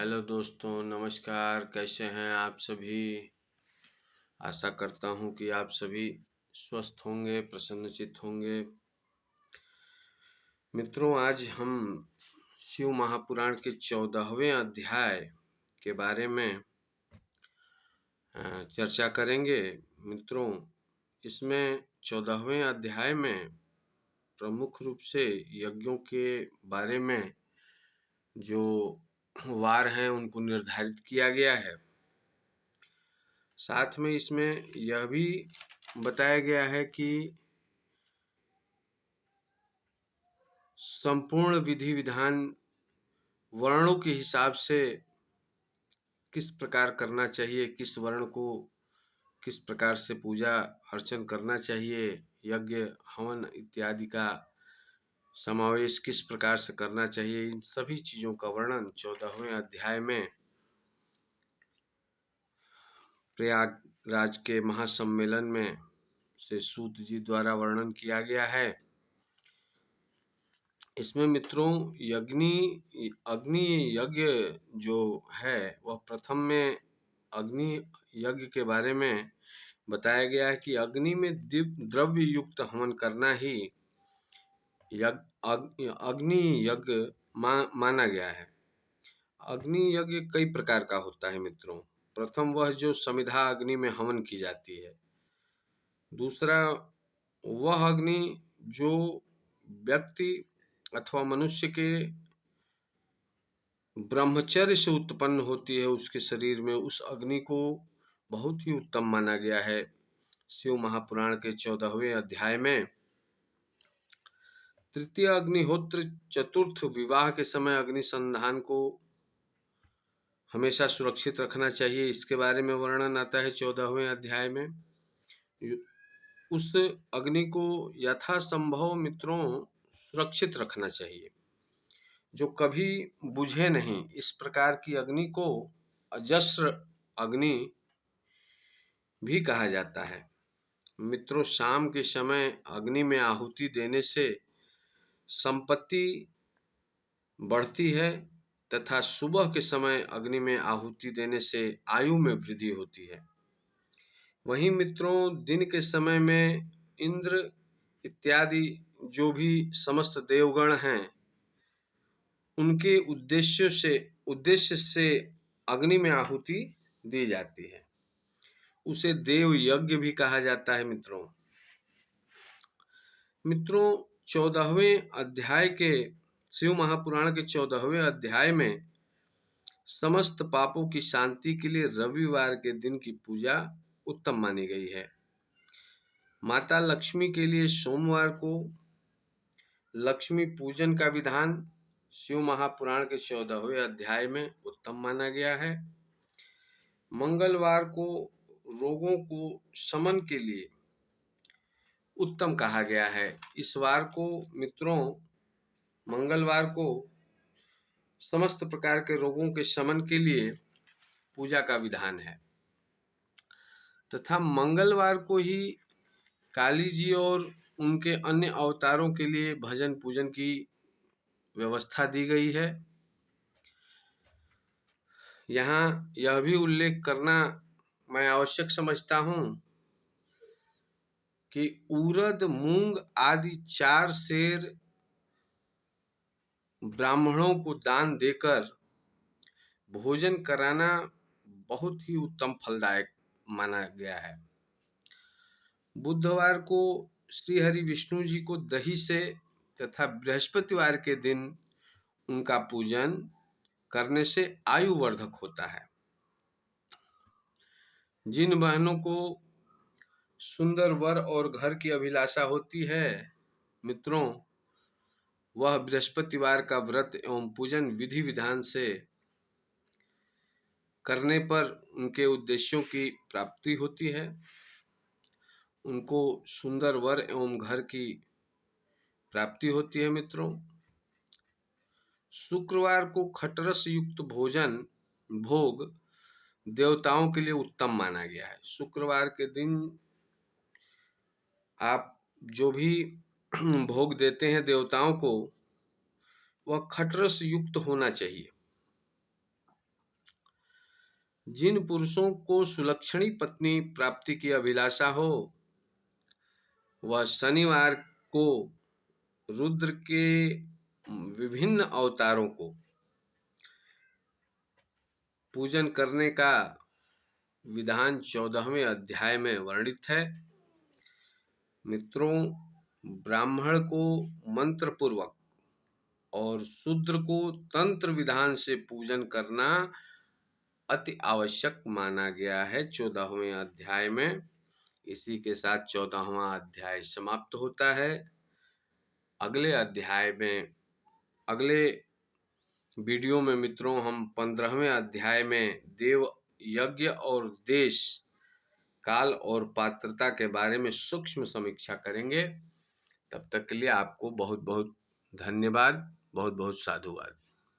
Hello दोस्तों, नमस्कार। कैसे हैं आप सभी? आशा करता हूं कि आप सभी स्वस्थ होंगे, प्रसन्नचित्त होंगे। मित्रों, आज हम शिव महापुराण के 14वें अध्याय के बारे में चर्चा करेंगे। मित्रों, इसमें 14वें अध्याय में प्रमुख रूप से यज्ञों के बारे में जो वार हैं उनको निर्धारित किया गया है। साथ में इसमें यह भी बताया गया है कि संपूर्ण विधि विधान वर्णों के हिसाब से किस प्रकार करना चाहिए, किस वर्ण को किस प्रकार से पूजा अर्चन करना चाहिए, यज्ञ हवन इत्यादि का समावेश किस प्रकार से करना चाहिए, इन सभी चीज़ों का वर्णन 14वें अध्याय में प्रयागराज के महासम्मेलन में से सूत जी द्वारा वर्णन किया गया है। इसमें मित्रों अग्नि यज्ञ जो है वह प्रथम में अग्नि यज्ञ के बारे में बताया गया है कि अग्नि में द्रव्य युक्त हवन करना ही अग्नि यज्ञ माना गया है। अग्नि यज्ञ कई प्रकार का होता है मित्रों। प्रथम वह जो समिधा अग्नि में हवन की जाती है। दूसरा वह अग्नि जो व्यक्ति अथवा मनुष्य के ब्रह्मचर्य से उत्पन्न होती है, उसके शरीर में उस अग्नि को बहुत ही उत्तम माना गया है। शिव महापुराण के 14वें अध्याय में तृतीय अग्निहोत्र, चतुर्थ विवाह के समय अग्नि संधान को हमेशा सुरक्षित रखना चाहिए, इसके बारे में वर्णन आता है 14वें अध्याय में। उस अग्नि को यथासंभव मित्रों सुरक्षित रखना चाहिए, जो कभी बुझे नहीं। इस प्रकार की अग्नि को अजस्र अग्नि भी कहा जाता है। मित्रों, शाम के समय अग्नि में आहुति देने से संपत्ति बढ़ती है तथा सुबह के समय अग्नि में आहुति देने से आयु में वृद्धि होती है। वहीं मित्रों, दिन के समय में इंद्र इत्यादि जो भी समस्त देवगण हैं, उनके उद्देश्य से अग्नि में आहुति दी जाती है। उसे देव यज्ञ भी कहा जाता है। मित्रों 14वें अध्याय के शिव महापुराण के 14वें अध्याय में समस्त पापों की शांति के लिए रविवार के दिन की पूजा उत्तम मानी गई है। माता लक्ष्मी के लिए सोमवार को लक्ष्मी पूजन का विधान शिव महापुराण के 14वें अध्याय में उत्तम माना गया है। मंगलवार को रोगों को शमन के लिए उत्तम कहा गया है। इस वार को मित्रों, मंगलवार को समस्त प्रकार के रोगों के शमन के लिए पूजा का विधान है तथा मंगलवार को ही काली जी और उनके अन्य अवतारों के लिए भजन पूजन की व्यवस्था दी गई है। यहाँ यह भी उल्लेख करना मैं आवश्यक समझता हूँ कि उड़द, मूंग आदि 4 सेर ब्राह्मणों को दान देकर भोजन कराना बहुत ही उत्तम फलदायक माना गया है। बुधवार को श्री हरि विष्णु जी को दही से तथा बृहस्पतिवार के दिन उनका पूजन करने से आयु वर्धक होता है। जिन बहनों को सुंदर वर और घर की अभिलाषा होती है मित्रों, वह बृहस्पतिवार का व्रत एवं पूजन विधि विधान से करने पर उनके उद्देश्यों की प्राप्ति होती है। उनको सुंदर वर एवं घर की प्राप्ति होती है। मित्रों, शुक्रवार को खटरस युक्त भोग देवताओं के लिए उत्तम माना गया है। शुक्रवार के दिन आप जो भी भोग देते हैं देवताओं को, वह खटरस युक्त होना चाहिए। जिन पुरुषों को सुलक्षणी पत्नी प्राप्ति की अभिलाषा हो, वह शनिवार को रुद्र के विभिन्न अवतारों को पूजन करने का विधान 14वें अध्याय में वर्णित है। मित्रों, ब्राह्मण को मंत्र पूर्वक और शूद्र को तंत्र विधान से पूजन करना अति आवश्यक माना गया है 14वें अध्याय में। इसी के साथ 14वां अध्याय समाप्त होता है। अगले अध्याय में, अगले वीडियो में मित्रों, हम 15वें अध्याय में देव यज्ञ और देश, काल और पात्रता के बारे में सूक्ष्म समीक्षा करेंगे। तब तक के लिए आपको बहुत बहुत धन्यवाद, बहुत बहुत साधुवाद।